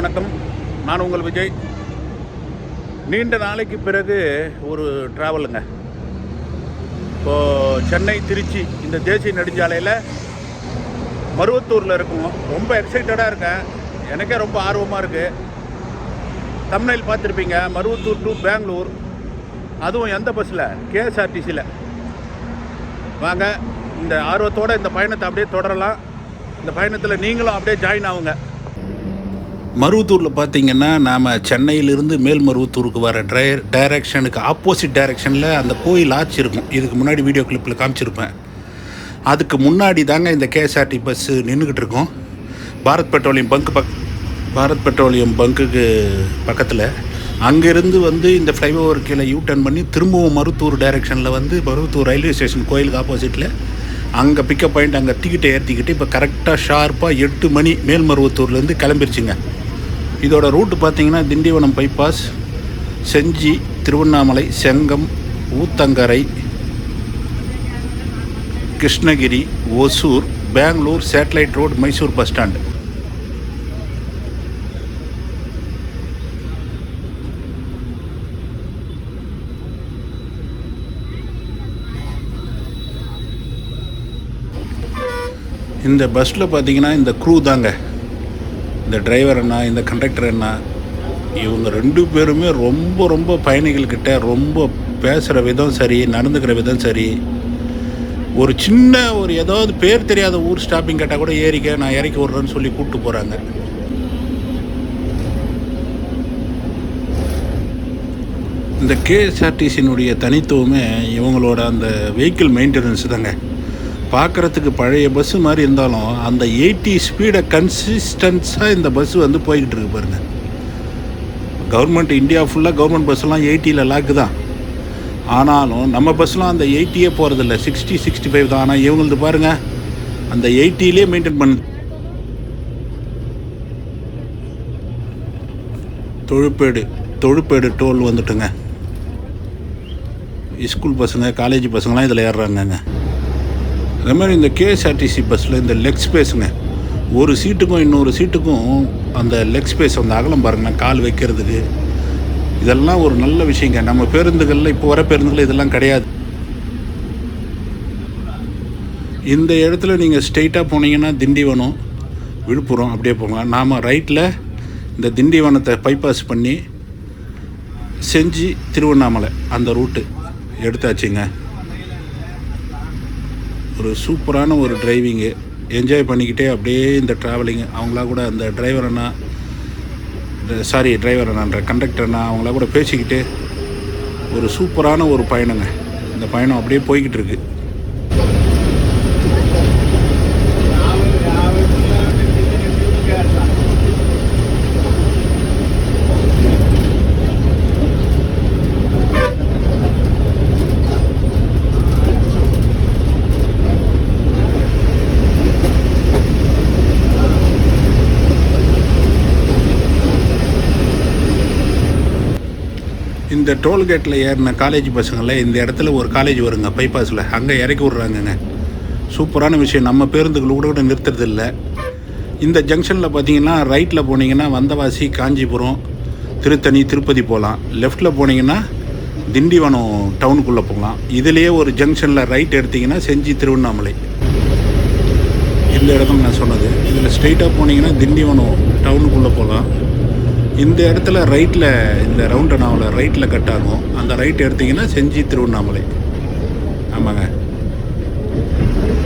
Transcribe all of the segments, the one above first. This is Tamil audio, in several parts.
வணக்கம். நான் உங்கள் விஜய். நீண்ட நாளைக்கு பிறகு ஒரு ட்ராவலுங்க. இப்போது சென்னை திருச்சி இந்த தேசிய நெடுஞ்சாலையில் மருவத்தூரில் இருக்கும். ரொம்ப எக்ஸைட்டடாக இருக்கேன். எனக்கே ரொம்ப ஆர்வமாக இருக்குது. தம்ப்நெயில் பார்த்துருப்பீங்க, மருவத்தூர் டு பெங்களூர். அதுவும் எந்த பஸ்ஸில்? கேஎஸ்ஆர்டிசியில். வாங்க, இந்த ஆர்வத்தோடு இந்த பயணத்தை அப்படியே தொடரலாம். இந்த பயணத்தில் நீங்களும் அப்படியே ஜாயின் ஆகுங்க. மருவத்தூரில் பார்த்தீங்கன்னா, நாம் சென்னையிலிருந்து மேல்மருவத்தூருக்கு வர டைரக்ஷனுக்கு ஆப்போசிட் டைரக்ஷனில் அந்த கோயில் ஆர்ச் இருக்கும். இதுக்கு முன்னாடி வீடியோ கிளிப்பில் காமிச்சிருப்பேன். அதுக்கு முன்னாடி தாங்க இந்த கேஎஸ்ஆர்டி பஸ்ஸு நின்றுக்கிட்டு இருக்கோம். பாரத் பெட்ரோலியம் பங்குக்கு பக்கத்தில். அங்கேருந்து இந்த ஃப்ளைஓவர் கீழே யூ-டர்ன் பண்ணி திரும்பவும் மருவத்தூர் டைரெக்ஷனில் மருவத்தூர் ரயில்வே ஸ்டேஷன் கோயிலுக்கு ஆப்போசிட்டில் அங்கே பிக்கப் பாயிண்ட் அங்கே டிக்கெட்டை ஏற்றிக்கிட்டு இப்போ கரெக்டாக ஷார்ப்பாக 8 மணி மேல்மருவத்தூர்லேருந்து கிளம்பிருச்சுங்க. இதோட ரூட்டு பார்த்திங்கன்னா, Tindivanam bypass, Senji, Tiruvannamalai, Chengam, Uthangarai, Krishnagiri, Hosur, Bangalore, satellite road, Mysore bus stand. இந்த பஸ்ஸில் பார்த்தீங்கன்னா இந்த க்ரூ தாங்க, இந்த டிரைவர் அண்ணா, இந்த கண்டக்டர் அண்ணா, இவங்க 2 பேருமே ரொம்ப பயணிகள்கிட்ட ரொம்ப பேசுகிற விதம் சரி, நடந்துக்கிற விதம் சரி. ஒரு சின்ன ஏதாவது பேர் தெரியாத ஊர் ஸ்டாப்பிங் கேட்டால் கூட ஏறிக்க, நான் இறக்கி விட்றேன்னு சொல்லி கூப்பிட்டு போகிறாங்க. இந்த கேஎஸ்ஆர்டிசியினுடைய தனித்துவமே இவங்களோட அந்த வெஹிக்கிள் மெயின்டெனன்ஸ் தாங்க. பார்க்குறதுக்கு பழைய பஸ்ஸு மாதிரி இருந்தாலும் அந்த 80 ஸ்பீடை கன்சிஸ்டன்ஸாக இந்த பஸ்ஸு போய்கிட்டு இருக்கு பாருங்கள். கவர்மெண்ட் இந்தியா ஃபுல்லாக கவர்மெண்ட் பஸ்ஸெலாம் 80ல் லாக்கு தான். ஆனாலும் நம்ம பஸ்ஸெலாம் அந்த 80யே போகிறதில்ல, 60-65 தான். ஆனால் இவங்களது பாருங்கள், அந்த 80லே மெயின்டைன் பண்ணுது. தொழுப்பேடு டோல் வந்துட்டுங்க. ஸ்கூல் பசங்க, காலேஜ் பசங்களாம் இதில் ஏறுறாங்கங்க. அதே மாதிரி இந்த கேஎஸ்ஆர்டிசி பஸ்ஸில் இந்த லெக் ஸ்பேஸுங்க, ஒரு சீட்டுக்கும் இன்னொரு சீட்டுக்கும் அந்த லெக் ஸ்பேஸ், அந்த அகலம் பாருங்கண்ணா, கால் வைக்கிறதுக்கு. இதெல்லாம் ஒரு நல்ல விஷயங்க. நம்ம பேருந்துகளில், இப்போ வர பேருந்துகளில் இதெல்லாம் கிடையாது. இந்த இடத்துல நீங்கள் ஸ்ட்ரெயிட்டாக போனீங்கன்னா திண்டிவனம், விழுப்புரம் அப்படியே போங்க. நாம் ரைட்டில் இந்த திண்டிவனத்தை பைபாஸ் பண்ணி செஞ்சி, திருவண்ணாமலை அந்த ரூட்டு எடுத்தாச்சுங்க. ஒரு சூப்பரான ஒரு டிரைவிங்கு, என்ஜாய் பண்ணிக்கிட்டே அப்படியே இந்த ட்ராவலிங்கு. அவங்களா கூட அந்த டிரைவர் அண்ணான்ற கண்டக்டர் அண்ணா அவங்களா கூட பேசிக்கிட்டு ஒரு சூப்பரான ஒரு பயணங்க. இந்த பயணம் அப்படியே போய்கிட்டு இருக்கு. இந்த டோல்கேட்டில் ஏறின காலேஜ் பசங்களில் இந்த இடத்துல ஒரு காலேஜ் வருங்க, பைபாஸில். அங்கே இறக்கி விட்றாங்கங்க. சூப்பரான விஷயம். நம்ம பேருந்துகள் கூட நிறுத்துறது இல்லை. இந்த ஜங்ஷனில் பார்த்தீங்கன்னா, ரைட்டில் போனீங்கன்னா வந்தவாசி, காஞ்சிபுரம், திருத்தணி, திருப்பதி போகலாம். லெஃப்ட்டில் போனீங்கன்னா திண்டிவனம் டவுனுக்குள்ளே போகலாம். இதுலேயே ஒரு ஜங்ஷனில் ரைட் எடுத்திங்கன்னா செஞ்சி, திருவண்ணாமலை. இந்த இடத்துல நான் சொன்னது. இதில் ஸ்ட்ரெயிட்டாக போனீங்கன்னா திண்டிவனம் டவுனுக்குள்ளே போகலாம். இந்த இடத்துல ரைட்டில், இந்த ரவுண்டனாவில் ரைட்டில் கட் ஆகும். அந்த ரைட் எடுத்திங்கன்னா செஞ்சி, திருவண்ணாமலை. ஆமாங்க,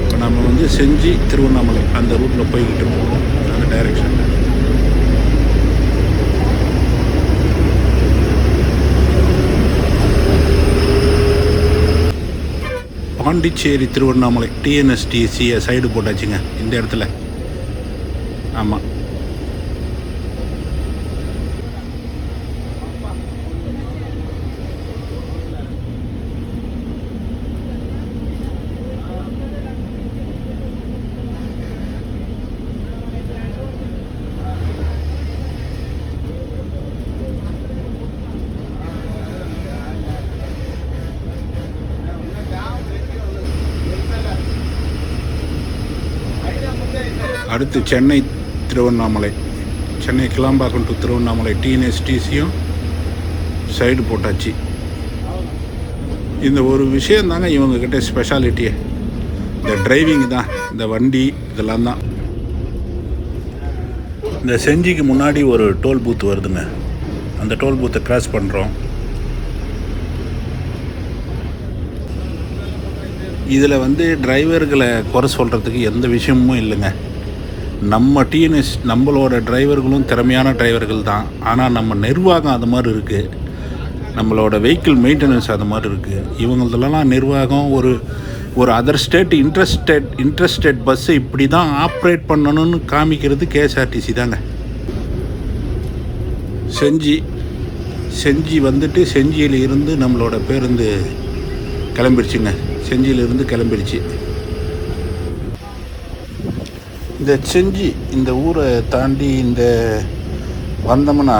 இப்போ நம்ம செஞ்சி, திருவண்ணாமலை அந்த ரூட்டில் போய்கிட்டு இருக்கோம், அந்த டைரெக்ஷனில். பாண்டிச்சேரி, திருவண்ணாமலை டிஎன்எஸ்டிசியை சைடு போட்டாச்சுங்க இந்த இடத்துல. ஆமாம், அடுத்து சென்னை திருவண்ணாமலை. சென்னை கிளாம்பாக்கம் டு திருவண்ணாமலை டிஎன்எஸ்டிசியும் சைடு போட்டாச்சு. இந்த ஒரு விஷயம் தாங்க இவங்கக்கிட்ட ஸ்பெஷாலிட்டியே, இந்த டிரைவிங் தான், இந்த வண்டி இதெல்லாம் தான். இந்த செஞ்சிக்கு முன்னாடி ஒரு டோல் பூத் வருதுங்க, அந்த டோல் பூத்தை கிராஸ் பண்ணுறோம். இதில் டிரைவர்களை குறை சொல்கிறதுக்கு எந்த விஷயமும் இல்லைங்க. நம்ம டிஎன்எஸ் நம்மளோட டிரைவர்களும் திறமையான டிரைவர்கள் தான். ஆனால் நம்ம நிர்வாகம் அது மாதிரி இருக்குது, நம்மளோட வெஹிக்கிள் மெயின்டெனன்ஸ் அது மாதிரி இருக்குது. இவங்களதெல்லாம் நிர்வாகம் ஒரு அதர் ஸ்டேட் இன்ட்ரஸ்டேட் பஸ்ஸை இப்படி தான் ஆப்ரேட் பண்ணணும்னு காமிக்கிறது கேஎஸ்ஆர்டிசி தாங்க. செஞ்சி செஞ்சியில் இருந்து நம்மளோட பேருந்து கிளம்பிடுச்சுங்க. செஞ்சியிலிருந்து கிளம்பிடுச்சு. இந்த செஞ்சி இந்த ஊரை தாண்டி இந்த வந்தோம்னா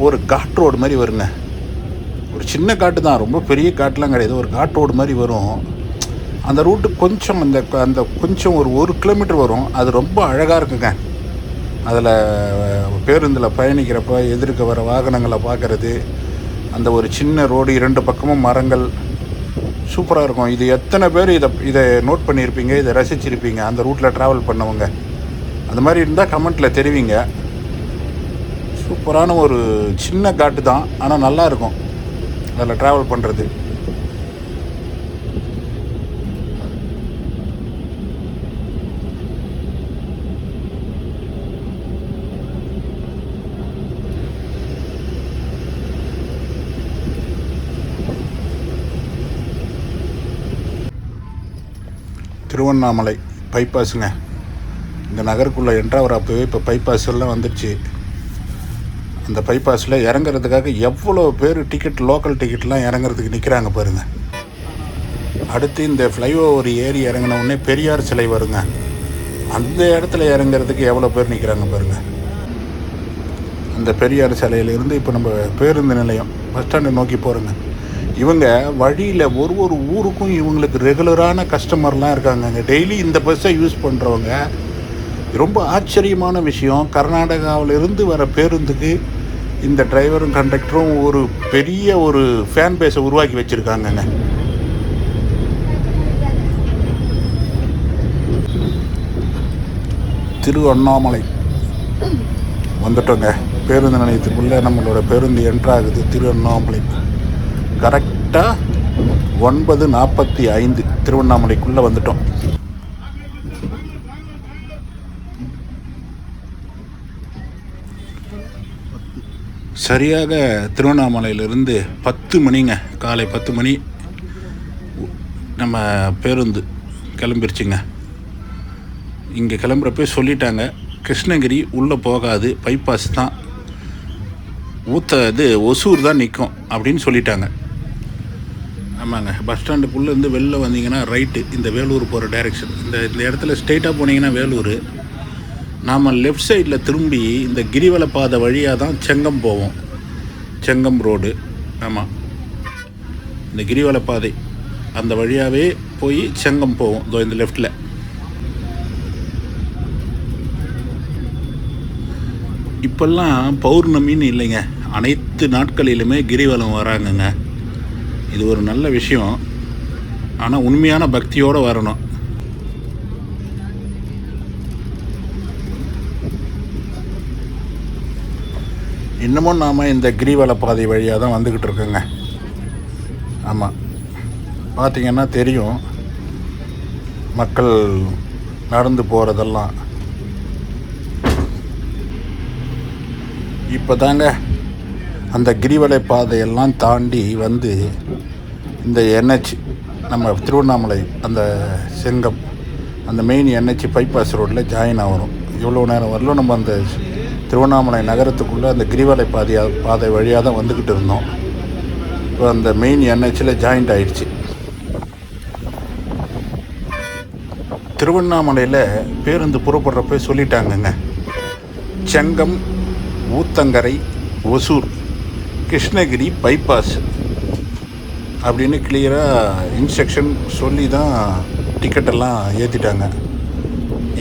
ஒரு காட் ரோடு மாதிரி வருங்க. ஒரு சின்ன காட்டு தான், ரொம்ப பெரிய காட்டுலாம் கிடையாது, ஒரு காட் ரோடு மாதிரி வரும். அந்த ரூட்டு கொஞ்சம் அந்த கொஞ்சம் ஒரு கிலோமீட்டர் வரும். அது ரொம்ப அழகாக இருக்குங்க. அதில் பேருந்தில் பயணிக்கிறப்ப எதிர்க்க வர வாகனங்களை பார்க்குறது, அந்த ஒரு சின்ன ரோடு, 2 பக்கமும் மரங்கள், சூப்பராக இருக்கும். இது எத்தனை பேர் இதை நோட் பண்ணியிருப்பீங்க, இதை ரசிச்சிருப்பீங்க அந்த ரூட்டில் ட்ராவல் பண்ணவங்க? அந்த மாதிரி இருந்தால் கமெண்ட்டில் தெரிவிங்க. சூப்பரான ஒரு சின்ன காட்டு தான், ஆனால் நல்லாயிருக்கும் அதில் ட்ராவல் பண்ணுறது. திருவண்ணாமலை பைபாஸுங்க. இந்த நகருக்குள்ளே என்ட்ராவர் அப்போவே இப்போ பைபாஸ் எல்லாம் வந்துடுச்சு. அந்த பைபாஸில் இறங்குறதுக்காக எவ்வளோ பேர் லோக்கல் டிக்கெட்லாம் இறங்குறதுக்கு நிற்கிறாங்க பாருங்கள். அடுத்து இந்த ஃப்ளைஓவர் ஏறி இறங்கின உடனே பெரியார் சிலை வருங்க. அந்த இடத்துல இறங்குறதுக்கு எவ்வளோ பேர் நிற்கிறாங்க பாருங்கள். அந்த பெரியார் சிலையிலேருந்து இப்போ நம்ம பேருந்து நிலையம் பஸ் ஸ்டாண்டை நோக்கி போகிறோங்க. இவங்க வழியில் ஒரு ஊருக்கும் இவங்களுக்கு ரெகுலரான கஸ்டமர்லாம் இருக்காங்க. டெய்லி இந்த பஸ்ஸை யூஸ் பண்ணுறவங்க. ரொம்ப ஆச்சரியமான விஷயம், கர்நாடகாவிலிருந்து வர பேருந்துக்கு இந்த டிரைவரும் கண்டக்டரும் ஒரு பெரிய ஒரு ஃபேன் பேஸை உருவாக்கி வச்சுருக்காங்கங்க. திருவண்ணாமலை வந்துட்டோங்க. பேருந்து நிலையத்துக்குள்ளே நம்மளோட பேருந்து என்ட்ராகுது. திருவண்ணாமலை கரெக்டாக 9:45 திருவண்ணாமலைக்குள்ளே வந்துட்டோம். சரியாக திருவண்ணாமலையிலிருந்து 10 மணிங்க, காலை 10 மணி நம்ம பேருந்து கிளம்பிருச்சுங்க. இங்கே கிளம்புறப்பே சொல்லிட்டாங்க, கிருஷ்ணகிரி உள்ளே போகாது, பைபாஸ் தான், ஒசூர் தான் நிற்கும் அப்படின்னு சொல்லிட்டாங்க. ஆமாங்க, பஸ் ஸ்டாண்டுக்குள்ளேருந்து வெளில வந்தீங்கன்னா ரைட்டு, இந்த வேலூர் போகிற டைரெக்ஷன். இந்த இடத்துல ஸ்ட்ரெயிட்டாக போனீங்கன்னா வேலூர். நாம் லெஃப்ட் சைடில் திரும்பி இந்த கிரிவல பாதை வழியாக தான் செங்கம் போவோம். செங்கம் ரோடு. ஆமாம், இந்த கிரிவல பாதை அந்த வழியாகவே போய் செங்கம் போவோம். இதோ இந்த லெஃப்டில். இப்போல்லாம் பௌர்ணமின்னு இல்லைங்க, அனைத்து நாட்களிலுமே கிரிவலம் வராங்கங்க. இது ஒரு நல்ல விஷயம். ஆனால் உண்மையான பக்தியோடு வரணும். இன்னமும் நாம் இந்த கிரிவல பாதை வழியாக தான் வந்துக்கிட்டு இருக்கோங்க. ஆமாம், பார்த்திங்கன்னா தெரியும் மக்கள் நடந்து போகிறதெல்லாம். இப்போ தாங்க அந்த கிரிவலை பாதையெல்லாம் தாண்டி வந்து இந்த NH நம்ம திருவண்ணாமலை அந்த செங்கம் அந்த மெயின் NH பைபாஸ் ரோட்டில் ஜாயின் ஆகிறோம். இவ்வளோ நேரம் வரலும் நம்ம அந்த திருவண்ணாமலை நகரத்துக்குள்ளே அந்த கிரிவலை பாதை வழியாக தான் வந்துக்கிட்டு இருந்தோம். இப்போ அந்த மெயின் NHயில் ஜாயிண்ட் ஆகிடுச்சு. திருவண்ணாமலையில் பேருந்து புறப்படுறப்ப சொல்லிட்டாங்கங்க, செங்கம், ஊத்தங்கரை, ஒசூர், கிருஷ்ணகிரி பைபாஸ் அப்படின்னு கிளியராக இன்ஸ்ட்ரக்ஷன் சொல்லி தான் டிக்கெட்டெல்லாம் ஏற்றிட்டாங்க.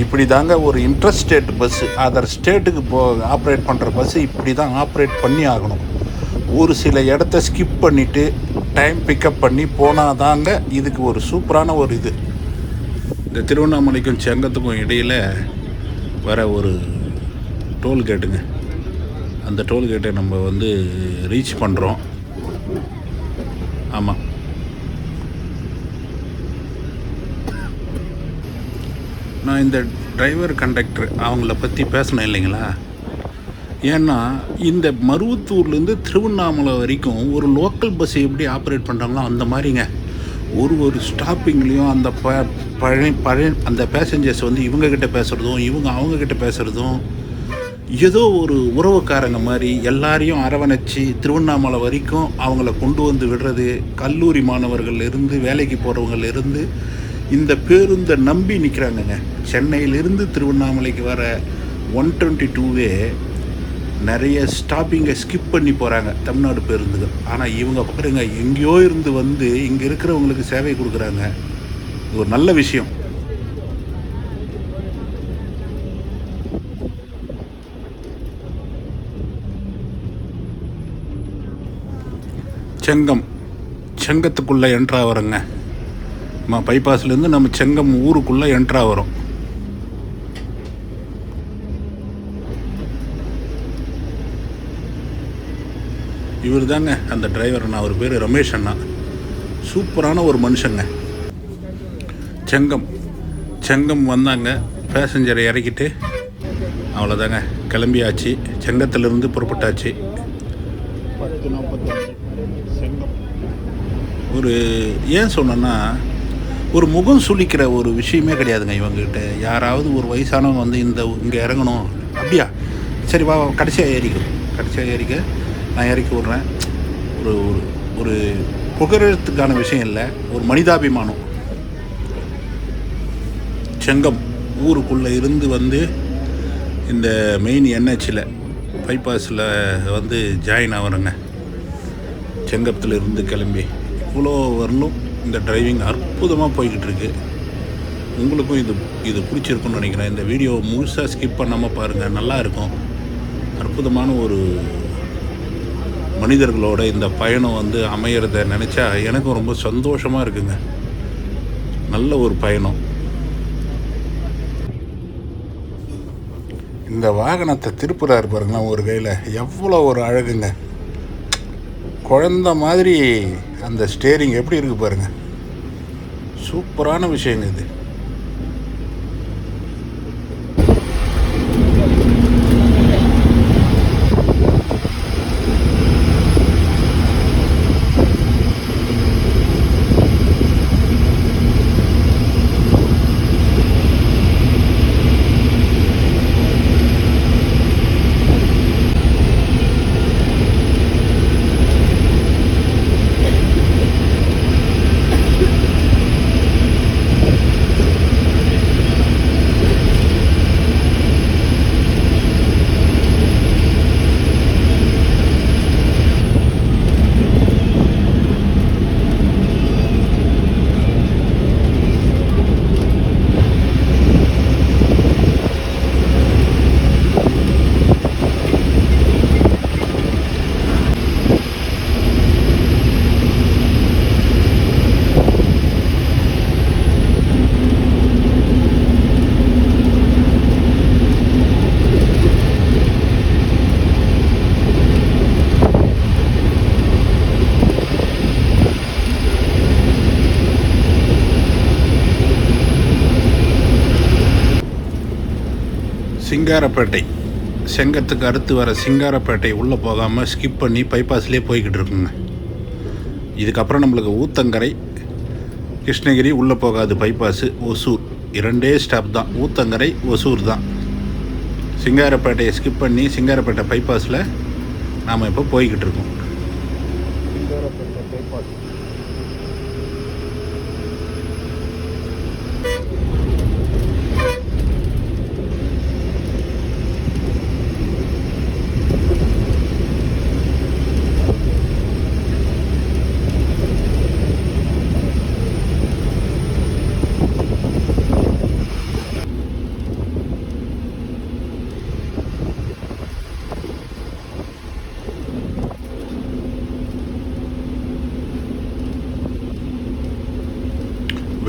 இப்படி தாங்க ஒரு இன்ட்ரஸ்டேட் பஸ்ஸு அதர் ஸ்டேட்டுக்கு ஆப்ரேட் பண்ணுற பஸ்ஸு இப்படி தான் ஆப்ரேட் பண்ணி ஆகணும். ஒரு சில இடத்த ஸ்கிப் பண்ணிவிட்டு டைம் பிக்கப் பண்ணி போனால் தாங்க இதுக்கு ஒரு சூப்பரான ஒரு இது. இந்த திருவண்ணாமலைக்கும் செங்கத்துக்கும் இடையில் வர ஒரு டோல்கேட்டுங்க. அந்த டோல்கேட்டை நம்ம வந்து ரீச் பண்ணுறோம். ஆமாம், நான் இந்த டிரைவர் கண்டக்டர் அவங்கள பற்றி பேசணும் இல்லைங்களா. ஏன்னா இந்த மருவத்தூர்லேருந்து திருவண்ணாமலை வரைக்கும் ஒரு லோக்கல் பஸ் எப்படி ஆப்ரேட் பண்ணுறாங்களோ அந்த மாதிரிங்க. ஒரு ஸ்டாப்பிங்லேயும் அந்த பழைய அந்த பேசஞ்சர்ஸ் வந்து இவங்கக்கிட்ட பேசுகிறதும் இவங்க அவங்கக்கிட்ட பேசுகிறதும் ஏதோ ஒரு உறவுக்காரங்க மாதிரி எல்லாரையும் அரவணைச்சி திருவண்ணாமலை வரைக்கும் அவங்கள கொண்டு வந்து விடுறது. கல்லூரி மாணவர்கள்லேருந்து வேலைக்கு போகிறவங்கலேருந்து இந்த பேருந்தை நம்பி நிற்கிறாங்கங்க. சென்னையிலிருந்து திருவண்ணாமலைக்கு வர 122வே நிறைய ஸ்டாப்பிங்கை ஸ்கிப் பண்ணி போகிறாங்க தமிழ்நாடு பேருந்துகள். ஆனால் இவங்க பாருங்க எங்கேயோ இருந்து வந்து இங்கே இருக்கிறவங்களுக்கு சேவை கொடுக்குறாங்க. இது ஒரு நல்ல விஷயம். செங்கத்துக்குள்ளே என்ட்ரா வரோங்க. பைபாஸ்லேருந்து நம்ம செங்கம் ஊருக்குள்ளே என்ட்ரா வரோம். இவர் தாங்க அந்த டிரைவர் அண்ணா. அவர் பேர் ரமேஷ் அண்ணா. சூப்பரான ஒரு மனுஷங்க. செங்கம் வந்தாங்க. பேசஞ்சரை இறக்கிட்டு அவ்வளோதாங்க கிளம்பியாச்சு. செங்கத்திலிருந்து புறப்பட்டாச்சு. 10:45 செங்கம். ஒரு ஏன் சொன்னேன்னா ஒரு முகம் சுளிக்கிற ஒரு விஷயமே கிடையாதுங்க இவங்ககிட்ட. யாராவது ஒரு வயசானவங்க வந்து இங்கே இறங்கணும் அப்படியா, சரி வா கடைசியாக ஏறிக்க நான் இறக்கி விட்றேன். ஒரு ஒரு புகழத்துக்கான விஷயம் இல்லை, ஒரு மனிதாபிமானம். செங்கம் ஊருக்குள்ளே இருந்து வந்து இந்த மெயின் என்ஹெச்சில் பைபாஸில் வந்து ஜாயின் ஆகிறேங்க. செங்கத்தில் இருந்து கிளம்பி இவ்வளோ வரலும் இந்த டிரைவிங் அற்புதமாக போய்கிட்டு இருக்கு. உங்களுக்கும் இது பிடிச்சிருக்குன்னு நினைக்கிறேன். இந்த வீடியோவை முழுசாக ஸ்கிப் பண்ணாமல் பாருங்கள், நல்லா இருக்கும். அற்புதமான ஒரு மனிதர்களோட இந்த பயணம் வந்து அமையிறத நினச்சா எனக்கும் ரொம்ப சந்தோஷமாக இருக்குங்க. நல்ல ஒரு பயணம். இந்த வாகனத்தை திருப்புறாரு பாருங்களேன் ஒரு கையில், எவ்வளோ ஒரு அழகுங்க. குழந்த மாதிரி அந்த ஸ்டேரிங் எப்படி இருக்குது பாருங்கள். சூப்பரான விஷயங்க இது. சிங்காரப்பேட்டை செங்கத்துக்கு அடுத்து வர சிங்காரப்பேட்டை உள்ளே போகாமல் ஸ்கிப் பண்ணி பைபாஸ்லேயே போய்கிட்டு இருக்குங்க. இதுக்கப்புறம் நம்மளுக்கு ஊத்தங்கரை கிருஷ்ணகிரி உள்ளே போகாது. பைபாஸு ஒசூர் 2 ஸ்டாப் தான். ஊத்தங்கரை ஒசூர் தான். சிங்காரப்பேட்டையை ஸ்கிப் பண்ணி சிங்காரப்பேட்டை பைபாஸில் நாம் இப்போ போய்கிட்டு இருக்கோம். சிங்காரப்பேட்டை பைபாஸ்.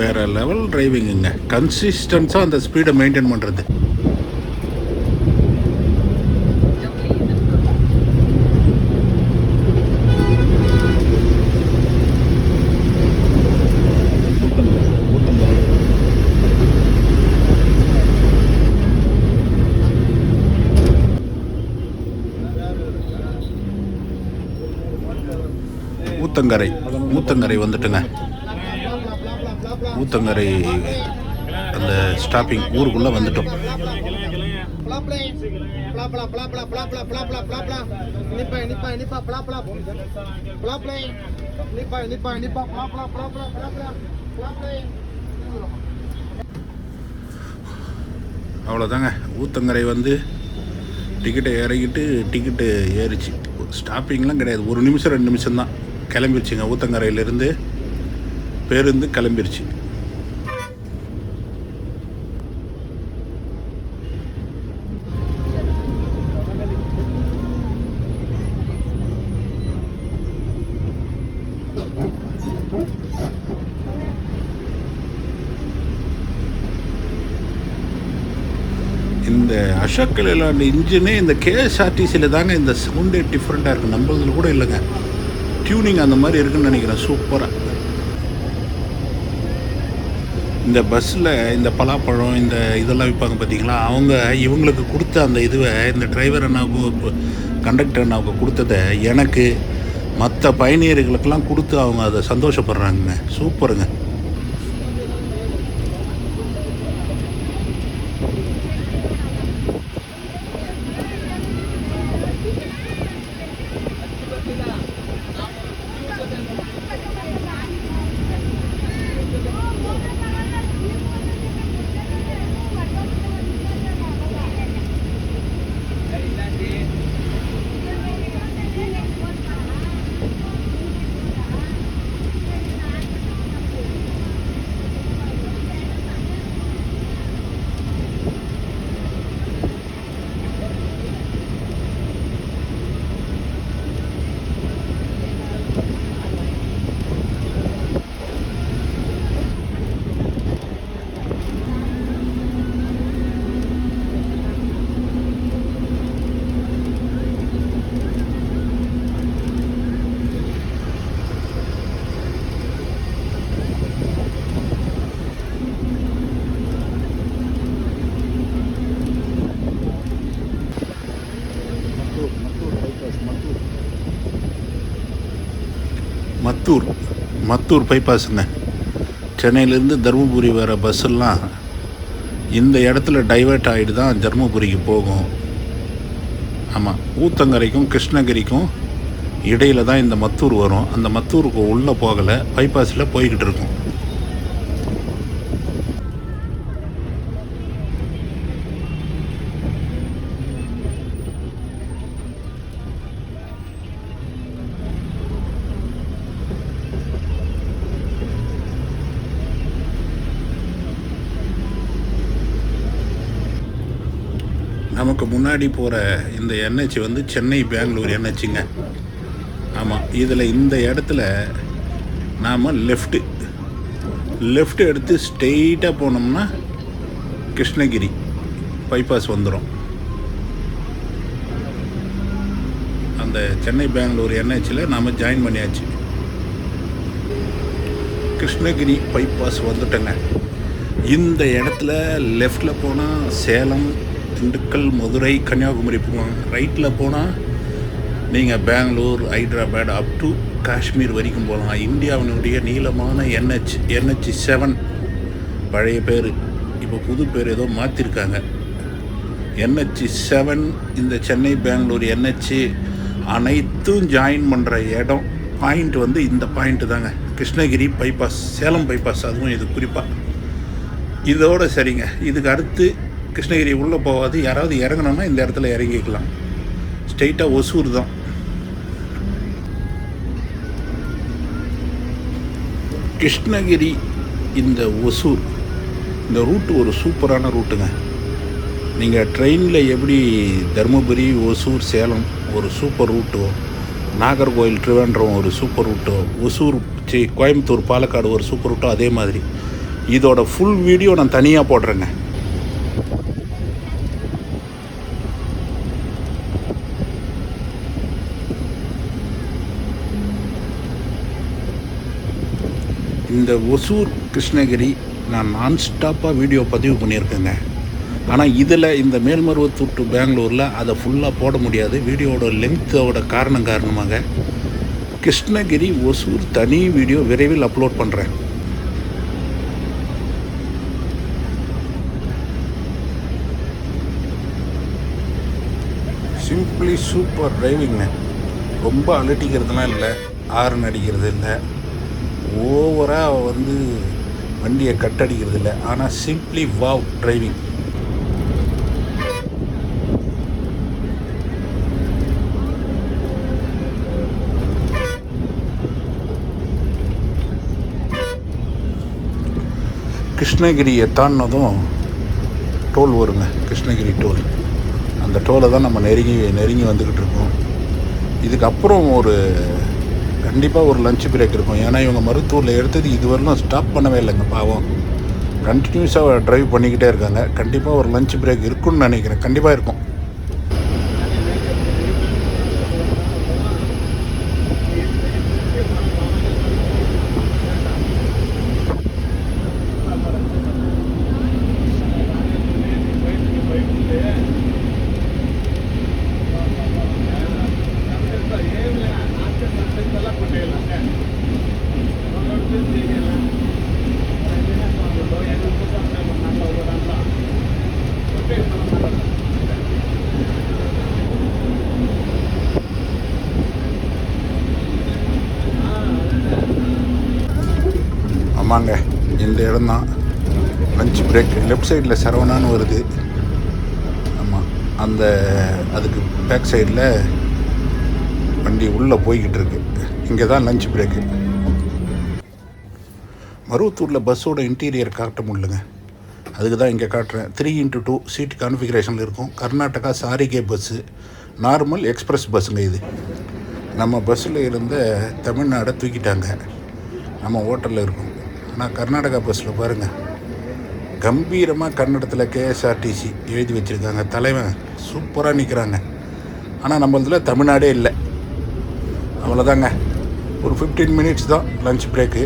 வேறு லெவல் டிரைவிங்குங்க. கன்சிஸ்டன்ஸாக அந்த ஸ்பீடை மெயின்டைன் பண்ணுறது. ஊத்தங்கரை வந்துட்டுங்க. ஊத்தங்கரை அந்த ஸ்டாப்பிங் ஊருக்குள்ளே வந்துட்டோம். அவ்வளோதாங்க. ஊத்தங்கரை வந்து டிக்கெட்டை இறக்கிட்டு டிக்கெட்டு ஏறிச்சு. ஸ்டாப்பிங்லாம் கிடையாது. 1 நிமிஷம் 2 நிமிஷம் தான் கிளம்பிருச்சுங்க. ஊத்தங்கரையிலேருந்து பேருந்து கிளம்பிருச்சு. இந்த அசோக் லேலாண்ட் இன்ஜினே இந்த கேஎஸ்ஆர்டிசியில் தாங்க இந்த சவுண்டே டிஃப்ரெண்ட்டாக இருக்குது. நம்மளதில் கூட இல்லைங்க. டியூனிங் அந்த மாதிரி இருக்குன்னு நினைக்கிறேன். சூப்பராக இந்த பஸ்ஸில் இந்த பலாப்பழம் இந்த இதெல்லாம் விற்பாங்க பார்த்தீங்களா, அவங்க இவங்களுக்கு கொடுத்த அந்த இதுவை இந்த டிரைவர் அண்ணாவுக்கு கண்டக்டர் அண்ணாவுக்கு கொடுத்ததை எனக்கு மற்ற பயணியர்களுக்கெல்லாம் கொடுத்து அவங்க அதை சந்தோஷப்படுறாங்க. சூப்பருங்க. மத்தூர் பைபாஸுங்க. சென்னையிலேருந்து தருமபுரி வர பஸ்ஸெல்லாம் இந்த இடத்துல டைவர்ட் ஆகிட்டு தான் தருமபுரிக்கு போகும். ஆமாம், ஊத்தங்கரைக்கும் கிருஷ்ணகிரிக்கும் இடையில் தான் இந்த மத்தூர் வரும். அந்த மத்தூருக்கு உள்ளே போகலை, பைபாஸில் போய்கிட்டு இருக்கும். நமக்கு முன்னாடி போகிற இந்த என்ஹெச் வந்து சென்னை பெங்களூர் என்ஹெச்சுங்க. ஆமாம், இதில் இந்த இடத்துல நாம் லெஃப்ட்டு எடுத்து ஸ்ட்ரெயிட்டாக போனோம்னா கிருஷ்ணகிரி பைபாஸ் வந்துடும். அந்த சென்னை பெங்களூர் என்ஹெச்சில் நாம் ஜாயின் பண்ணியாச்சு. கிருஷ்ணகிரி பைபாஸ் வந்துட்டோங்க. இந்த இடத்துல லெஃப்டில் போனால் சேலம், திண்டுக்கல், மதுரை, கன்னியாகுமரி போவாங்க. ரைட்டில் போனால் நீங்கள் பெங்களூர், ஹைதராபாத் அப் டு காஷ்மீர் வரைக்கும் போகலாம். இந்தியாவினுடைய நீளமான NH 7 பழைய பேர், இப்போ புது பேர் ஏதோ மாற்றிருக்காங்க. NH 7 இந்த சென்னை பெங்களூர் NH அனைத்தும் ஜாயின் பண்ணுற இடம் பாயிண்ட் வந்து இந்த பாயிண்ட்டு தாங்க. கிருஷ்ணகிரி பைபாஸ், சேலம் பைபாஸ், அதுவும் இது குறிப்பாக. இதோடு சரிங்க. இதுக்கு அடுத்து கிருஷ்ணகிரி உள்ளே போகாது. யாராவது இறங்கணும்னா இந்த இடத்துல இறங்கிக்கலாம். ஸ்ட்ரெயிட்டாக ஒசூர் தான். கிருஷ்ணகிரி இந்த ஒசூர் இந்த ரூட்டு ஒரு சூப்பரான ரூட்டுங்க. நீங்கள் ட்ரெயினில் எப்படி தருமபுரி, ஒசூர், சேலம் ஒரு சூப்பர் ரூட்டோ, நாகர்கோவில், திருவேண்டரம் ஒரு சூப்பர் ரூட்டோ, ஒசூர், கோயம்புத்தூர், பாலக்காடு ஒரு சூப்பர் ரூட்டோ, அதே மாதிரி இதோட ஃபுல் வீடியோ நான் தனியாக போடுறேங்க. இந்த ஒசூர் கிருஷ்ணகிரி நான் நான்ஸ்டாப்பாக வீடியோ பதிவு பண்ணியிருக்கேங்க. ஆனால் இதில் இந்த மேல்மருவத்தூர் டு பெங்களூரில் அதை ஃபுல்லாக போட முடியாது. வீடியோவோட லென்த்தோட காரணமாக கிருஷ்ணகிரி ஒசூர் தனி வீடியோ விரைவில் அப்லோட் பண்ணுறேன். சிம்பிளி சூப்பர் டிரைவிங்க. ரொம்ப அலட்டிக்கிறதுலாம் இல்லை, ஹார்ன் அடிக்கிறது இல்லை, ஓவராக வண்டியை கட்டடிக்கிறது இல்லை. ஆனால் சிம்பிளி வாவ் டிரைவிங். கிருஷ்ணகிரியை தாண்டினதும் டோல் வருங்க, கிருஷ்ணகிரி டோல். அந்த டோலை தான் நம்ம நெருங்கி வந்துக்கிட்டு இருக்கோம். இதுக்கப்புறம் கண்டிப்பாக ஒரு லஞ்ச் பிரேக் இருக்கும். ஏன்னா இவங்க மருத்தூரில் எடுத்தது இதுவரையிலும் ஸ்டாப் பண்ணவே இல்லைங்க, பாவம். கண்டினியூஸாக ட்ரைவ் பண்ணிக்கிட்டே இருக்காங்க. கண்டிப்பாக ஒரு லஞ்ச் பிரேக் இருக்குன்னு நினைக்கிறேன். கண்டிப்பாக இருக்கும். ஆமாங்க, இந்த இடம் தான் லஞ்ச் பிரேக். லெஃப்ட் சைடில் சரவணான்னு வருது. ஆமாம், அதுக்கு பேக் சைடில் வண்டி உள்ளே போய்கிட்டு இருக்கு. இங்கே தான் லஞ்ச் பிரேக்கு. மருவத்தூரில் பஸ்ஸோட இன்டீரியர் காட்ட முடியலங்க, அதுக்கு தான் இங்கே காட்டுறேன். 3x2 சீட் கான்ஃபிகரேஷனில் இருக்கும். கர்நாடகா சாரிகே பஸ்ஸு, நார்மல் எக்ஸ்பிரஸ் பஸ்ஸுங்க இது. நம்ம பஸ்ஸில் இருந்த தமிழ்நாடை தூக்கிட்டாங்க, நம்ம ஹோட்டலில் இருக்கும். ஆனால் கர்நாடகா பஸ்ஸில் பாருங்கள், கம்பீரமாக கன்னடத்தில் KSRTC எழுதி வச்சுருக்காங்க. தலைவன் சூப்பராக நிற்கிறாங்க. ஆனால் நம்மளதில் தமிழ்நாடே இல்லை. அவ்வளோதாங்க, ஒரு 15 மினிட்ஸ் தான் லஞ்ச் பிரேக்கு.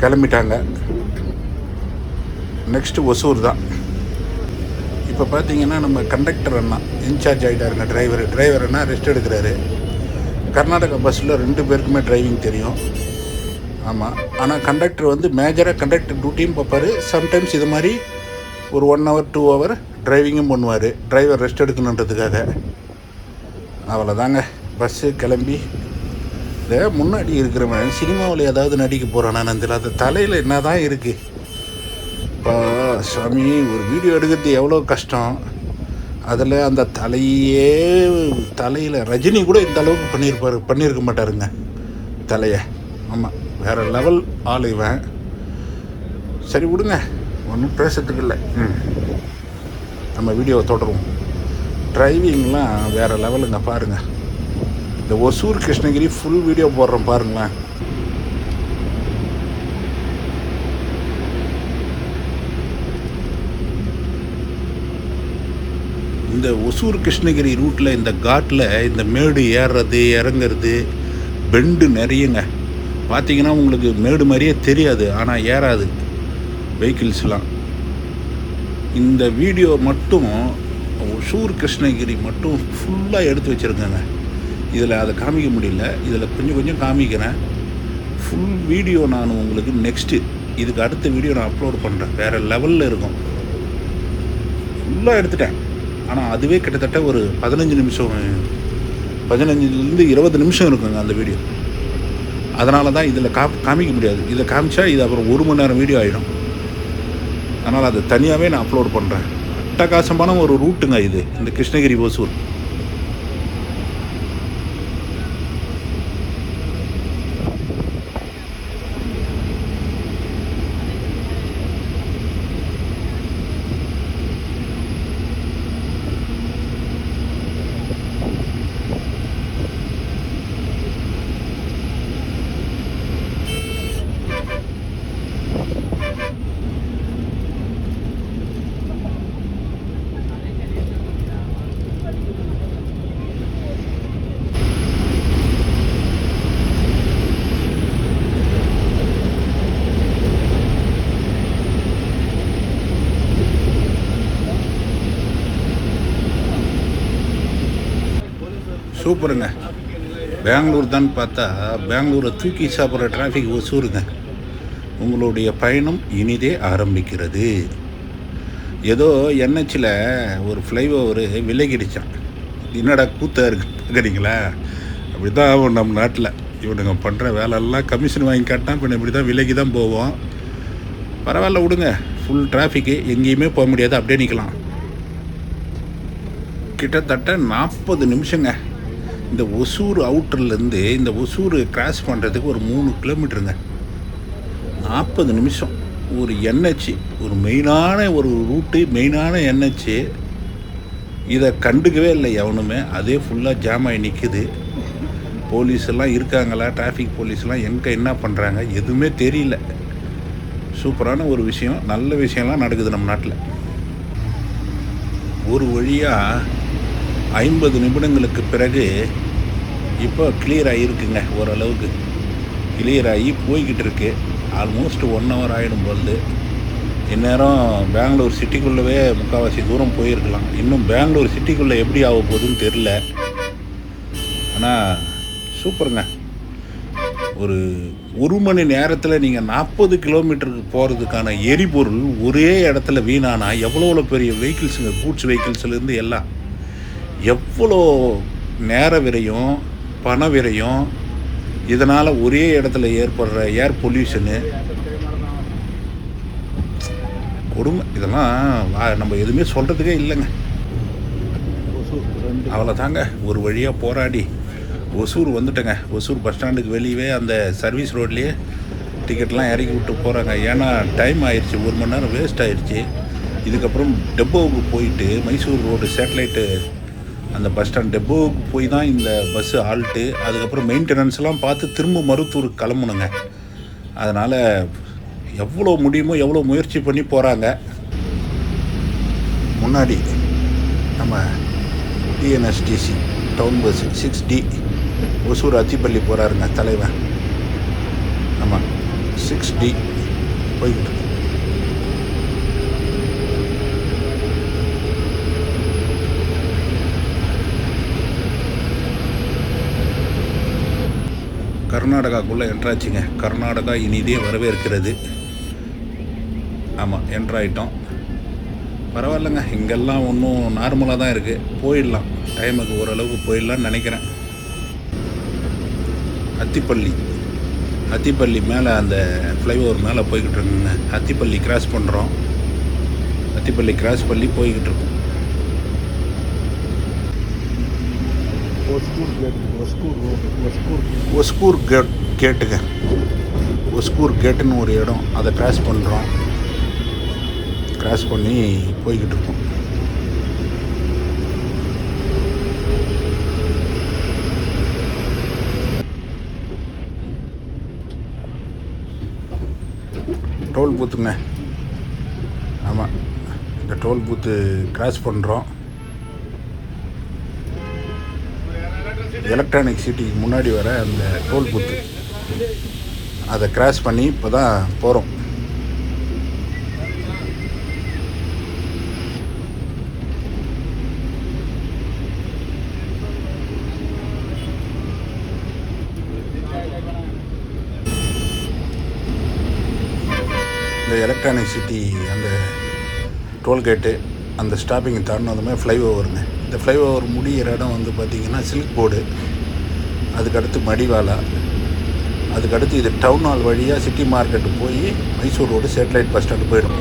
கிளம்பிட்டாங்க. நெக்ஸ்ட்டு ஒசூர் தான். இப்போ பார்த்தீங்கன்னா நம்ம கண்டக்டர் அண்ணா இன்சார்ஜ் ஆகிட்டாருங்க. டிரைவர் அண்ணா ரெஸ்ட் எடுக்கிறாரு. கர்நாடகா பஸ்ஸில் 2 பேருக்குமே டிரைவிங் தெரியும். ஆமாம், ஆனால் கண்டக்டர் மேஜராக கண்டக்டர் டியூட்டியும் பார்ப்பார். சம்டைம்ஸ் இது மாதிரி ஒரு 1 hour 2 hour டிரைவிங்கும் பண்ணுவார், டிரைவர் ரெஸ்ட் எடுக்கணுன்றதுக்காக. அவ்வளோதாங்க, பஸ்ஸு கிளம்பி. இந்த முன்னாடி இருக்கிறவன் சினிமாவில் ஏதாவது நடிக்க போகிறான் நந்தில், அந்த தலையில் என்ன தான் இருக்குது இப்போ சாமி. ஒரு வீடியோ எடுக்கிறது எவ்வளோ கஷ்டம். அதில் அந்த தலையில் ரஜினி கூட இந்த அளவுக்கு பண்ணியிருக்க மாட்டாருங்க தலையை. ஆமாம், வேறு லெவல் ஆள் இவன். சரி விடுங்க, ஒன்றும் பேசுறதுக்கு இல்லை. நம்ம வீடியோவை தொடருவோம். டிரைவிங்லாம் வேறு லெவலுங்க. பாருங்கள், இந்த ஒசூர் கிருஷ்ணகிரி ஃபுல் வீடியோ போடுறோம் பாருங்களேன். இந்த ஒசூர் கிருஷ்ணகிரி ரூட்டில் இந்த காட்டில் இந்த மேடு ஏறுறது இறங்கிறது பெண்டு நிறையங்க. பார்த்தீங்கன்னா உங்களுக்கு மேடு மாதிரியே தெரியாது, ஆனால் ஏறாது வெஹிக்கிள்ஸ்லாம். இந்த வீடியோ மட்டும் ஒசூர் கிருஷ்ணகிரி மட்டும் ஃபுல்லாக எடுத்து வச்சுருக்கேங்க. இதில் அதை காமிக்க முடியல, இதில் கொஞ்சம் காமிக்கிறேன். ஃபுல் வீடியோ நான் உங்களுக்கு இதுக்கு அடுத்த வீடியோ நான் அப்லோட் பண்ணுறேன். வேறு லெவலில் இருக்கும். ஃபுல்லாக எடுத்துட்டேன். ஆனால் அதுவே கிட்டத்தட்ட ஒரு 15 நிமிஷம், 15லேருந்து 20 நிமிஷம் இருக்குங்க அந்த வீடியோ. அதனால தான் இதில் காமிக்க முடியாது. இதை காமிச்சா இது அப்புறம் 1 மணி நேரம் வீடியோ ஆகிடும். அதனால் அதை தனியாகவே நான் அப்லோட் பண்ணுறேன். அட்டகாசமான ஒரு ரூட்டுங்க இது, இந்த கிருஷ்ணகிரி ஒசூர். சூப்பருங்க. பெங்களூர் தான் பார்த்தா பெங்களூரை தூக்கி சாப்பிட்ற டிராஃபிக் ஒசூருங்க. உங்களுடைய பயணம் இனிதே ஆரம்பிக்கிறது. ஏதோ என்ஹெச்சில் ஒரு ஃப்ளைஓவரு விலகிடுச்சான். என்னடா கூத்தாக இருக்குது பார்க்குறீங்களா? அப்படி தான் ஆகும் நம்ம நாட்டில். இவனுங்க பண்ணுற வேலையெல்லாம் கமிஷன் வாங்கி காட்டினா இப்போ இப்படி தான் விலகி தான் போவோம். பரவாயில்ல விடுங்க, ஃபுல் டிராஃபிக்கு, எங்கேயுமே போக முடியாது, அப்படியே நிற்கலாம். கிட்டத்தட்ட 40 நிமிஷங்க. இந்த ஒசூர் அவுட்டர்லேருந்து இந்த ஒசூர் கிராஸ் பண்ணுறதுக்கு ஒரு 3 கிலோமீட்டருங்க. 40 நிமிஷம். ஒரு என்ஹெச், ஒரு மெயினான ஒரு ரூட்டு, மெயினான என்ஹெச், இதை கண்டுக்கவே இல்லை எவனுமே. அதே ஃபுல்லாக ஜாம் ஆகி நிற்குது. போலீஸ் எல்லாம் இருக்காங்களா, டிராஃபிக் போலீஸ்லாம் எங்கே என்ன பண்ணுறாங்க எதுவுமே தெரியல. சூப்பரான ஒரு விஷயம், நல்ல விஷயம்லாம் நடக்குது நம்ம நாட்டில். ஒரு வழியாக 50 நிமிடங்களுக்கு பிறகு இப்போ கிளியர் ஆகியிருக்குங்க. ஓரளவுக்கு கிளியர் ஆகி போய்கிட்டு இருக்கு. ஆல்மோஸ்ட் 1 hour ஆகிடும் போது. இந்நேரம் பெங்களூர் சிட்டிக்குள்ளவே முக்கால்வாசி தூரம் போயிருக்கலாம். இன்னும் பெங்களூர் சிட்டிக்குள்ளே எப்படி ஆக போகுதுன்னு தெரில. ஆனால் சூப்பருங்க. ஒரு மணி நேரத்தில் நீங்கள் 40 கிலோமீட்டருக்கு போகிறதுக்கான எரிபொருள் ஒரே இடத்துல வீணானா எவ்வளோ பெரிய வெஹிக்கிள்ஸுங்க, கூட்ஸ் வெஹிக்கிள்ஸ்லேருந்து எல்லாம் எவ்வளோ நேர விரையும் பண விரையும். இதனால் ஒரே இடத்துல ஏற்படுற ஏர் பொல்யூஷனு கொடுமை. இதெல்லாம் நம்ம எதுவுமே சொல்கிறதுக்கே இல்லைங்க. அவ்வளோதாங்க, ஒரு வழியாக போராடி ஒசூர் வந்துட்டேங்க. ஒசூர் பஸ் ஸ்டாண்டுக்கு வெளியே அந்த சர்வீஸ் ரோட்லேயே டிக்கெட்லாம் இறக்கி விட்டு போகிறாங்க. ஏன்னா டைம் ஆயிடுச்சு, 1 மணி நேரம் வேஸ்ட் ஆயிடுச்சு. இதுக்கப்புறம் டெப்போவுக்கு போயிட்டு மைசூர் ரோடு சேட்டலைட்டு அந்த பஸ் ஸ்டாண்ட் டெப்போவுக்கு போய் தான் இந்த பஸ்ஸு ஆல்ட்டு. அதுக்கப்புறம் மெயின்டெனன்ஸ்லாம் பார்த்து திரும்ப மருத்தூருக்கு கிளம்பணுங்க. அதனால் எவ்வளோ முடியுமோ எவ்வளோ முயற்சி பண்ணி போகிறாங்க. முன்னாடி நம்ம TNSTC town bus 6D Hosur Attibele போகிறாருங்க தலைவன். ஆமாம், 6D போய்கிட்டு இருக்கு. கர்நாடகாக்குள்ளே என்ட்ராச்சுங்க. கர்நாடகா இனிதே வரவேற்கிறது. ஆமாம், என்ட்ராயிட்டோம். பரவாயில்லைங்க, இங்கெல்லாம் ஒன்றும் நார்மலாக தான் இருக்குது. போயிடலாம், டைமுக்கு ஓரளவுக்கு போயிடலான்னு நினைக்கிறேன். அத்திப்பள்ளி மேலே அந்த ஃப்ளைஓவர் மேலே போய்கிட்டு இருக்குங்க. அத்திப்பள்ளி கிராஸ் பண்ணுறோம். அத்திப்பள்ளி கிராஸ் பண்ணி போய்கிட்டு இருக்கோம். ஒஸ்கூர் கேட்டுங்க. ஒஸ்கூர் கேட்டுன்னு ஒரு இடம், அதை கிராஸ் பண்ணுறோம். கிராஸ் பண்ணி போய்கிட்டு இருக்கோம். டோல் பூத்துங்க. ஆமாம், இந்த டோல் பூத்து கிராஸ் பண்ணுறோம். எலக்ட்ரானிக் சிட்டிக்கு முன்னாடி வர அந்த டோல் பூத்து, அதை கிராஸ் பண்ணி இப்போ தான் போகிறோம். இந்த எலக்ட்ரானிக் சிட்டி அந்த டோல்கேட்டு அந்த ஸ்டாப்பிங் தாண்டினதுமே ஃப்ளைஓவருங்க. இந்த ஃப்ளைஓவர் முடிகிற இடம் வந்து பார்த்திங்கன்னா சில்க் போர்டு, அதுக்கடுத்து மடிவாலா, அதுக்கடுத்து இது டவுன் ஹால் வழியாக சிட்டி மார்க்கெட்டு போய் Mysore road satellite bus stand போயிடும்.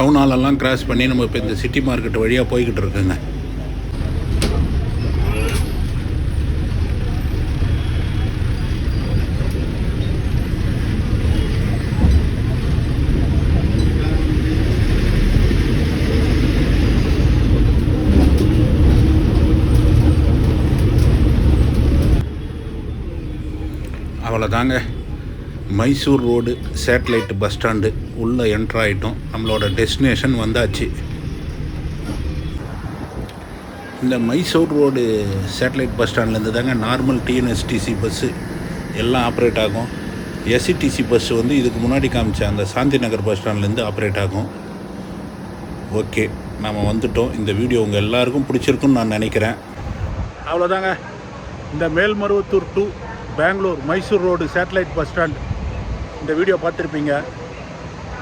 டவுன் ஹாலெல்லாம் கிராஸ் பண்ணி நம்ம இப்போ இந்த சிட்டி மார்க்கெட் வழியாக போய்கிட்டு இருக்குங்க. அவ்வளோதாங்க, Mysore road satellite bus stand உள்ளே என்ட்ரு ஆகிட்டோம். நம்மளோட டெஸ்டினேஷன் வந்தாச்சு. இந்த மைசூர் ரோடு சேட்டலைட் பஸ் ஸ்டாண்ட்லேருந்து தாங்க நார்மல் டிஎன்எஸ்டிசி பஸ்ஸு எல்லாம் ஆப்ரேட் ஆகும். எஸ்சிடிசி பஸ் வந்து இதுக்கு முன்னாடி காமிச்ச அந்த சாந்தி நகர் பஸ் ஸ்டாண்ட்லேருந்து ஆப்ரேட் ஆகும். ஓகே, நம்ம வந்துட்டோம். இந்த வீடியோ உங்கள் எல்லாருக்கும் பிடிச்சிருக்குன்னு நான் நினைக்கிறேன். அவ்வளோதாங்க, இந்த Melmaruvathur to Bangalore Mysore road satellite bus stand இந்த வீடியோ பார்த்துருப்பீங்க.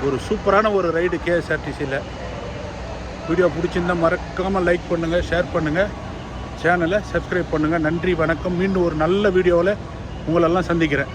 ஒரு சூப்பரான ஒரு ரைடு கேஎஸ்ஆர்டிசியில். வீடியோ பிடிச்சிருந்தால் மறக்காமல் லைக் பண்ணுங்கள், ஷேர் பண்ணுங்கள், சேனலை சப்ஸ்கிரைப் பண்ணுங்கள். நன்றி, வணக்கம். மீண்டும் ஒரு நல்ல வீடியோவில் உங்களெல்லாம் சந்திக்கிறேன்.